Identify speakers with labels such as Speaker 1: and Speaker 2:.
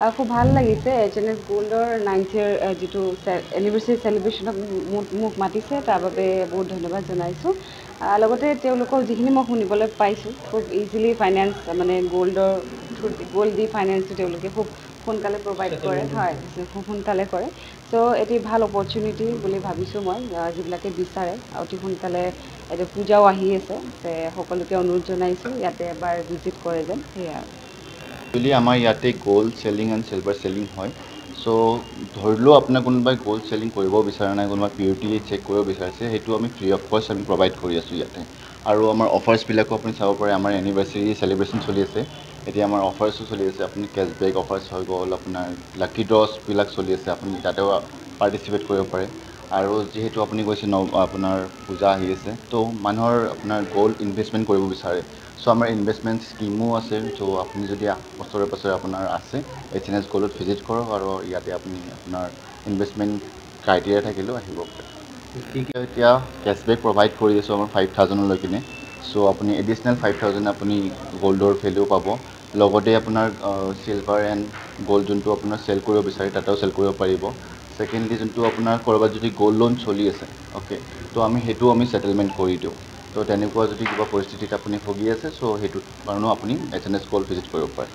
Speaker 1: খুব ভাল লাগিছে H&S গোল্ডৰ 9th year যিটো এনিভাৰ্চাৰী চেলিব্ৰেশ্যনত মোক মাতিছে তাৰ বাবে বহুত ধন্যবাদ জনাইছোঁ লগতে তেওঁলোকক যিখিনি মই শুনিবলৈ পাইছোঁ খুব ইজিলি ফাইনেন্স মানে গোল্ড দি ফাইনেন্সটো তেওঁলোকে খুব সোনকালে প্ৰভাইড কৰে হয় খুব সোনকালে কৰে চ' এটি ভাল অপৰচুনিটি বুলি ভাবিছোঁ মই যিবিলাকে বিচাৰে অতি সোনকালে এতিয়া পূজাও আহি আছে সকলোকে অনুৰোধ জনাইছোঁ ইয়াতে এবাৰ ভিজিট কৰে যেন সেয়া
Speaker 2: একচুৱেলি আমাৰ ইয়াতে gold selling and silver selling হয় চ' ধৰিলেও আপোনাৰ কোনোবাই গ'ল্ড চেলিং কৰিব বিচৰা নাই কোনোবাই পিউৰিটি চেক কৰিব বিচাৰিছে সেইটো আমি ফ্ৰী অফ কষ্ট আমি প্ৰভাইড কৰি আছোঁ ইয়াতে আৰু আমাৰ অফাৰ্ছবিলাকো আপুনি চাব পাৰে আমাৰ এনিভাৰ্চাৰী চেলিব্ৰেশ্যন চলি আছে এতিয়া আমাৰ অফাৰ্ছো চলি আছে আপুনি কেশ্ববেক অফাৰ্ছ হৈ গ'ল আপোনাৰ লাকি ড্ৰছবিলাক চলি আছে আপুনি তাতেও পাৰ্টিচিপেট কৰিব পাৰে আৰু যিহেতু আপুনি কৈছে আপোনাৰ পূজা আহি আছে ত' মানুহৰ আপোনাৰ গ'ল্ড ইনভেষ্টমেণ্ট কৰিব বিচাৰে চ' আমাৰ ইনভেষ্টমেণ্ট স্কিমো আছে চ' আপুনি যদি বছৰে বছৰে আপোনাৰ আছে H&S গ'ল্ডত ভিজিট কৰক আৰু ইয়াতে আপুনি আপোনাৰ ইনভেষ্টমেণ্ট ক্ৰাইটেৰিয়া থাকিলেও আহিব পাৰে এতিয়া কেশ্ববেক প্ৰভাইড কৰি আছোঁ আমাৰ 5,000লৈ কিনে চ' আপুনি এডিশ্যনেল 5,000 আপুনি গ'ল্ডৰ ভেলিউ পাব লগতে আপোনাৰ চিলভাৰ এণ্ড গ'ল্ড যোনটো আপোনাৰ চেল কৰিব বিচাৰে তাতেও চেল কৰিব পাৰিব ছেকেণ্ডলি যোনটো আপোনাৰ ক'ৰবাত যদি গ'ল্ড লোন চলি আছে অ'কে ত' সেইটোও আমি ছেটেলমেণ্ট কৰি দিওঁ ত' তেনেকুৱা যদি কিবা পৰিস্থিতিত আপুনি ভুগি আছে চ' সেইটোত কাৰণেও আপুনি H&S গ'ল্ড ভিজিট কৰিব পাৰে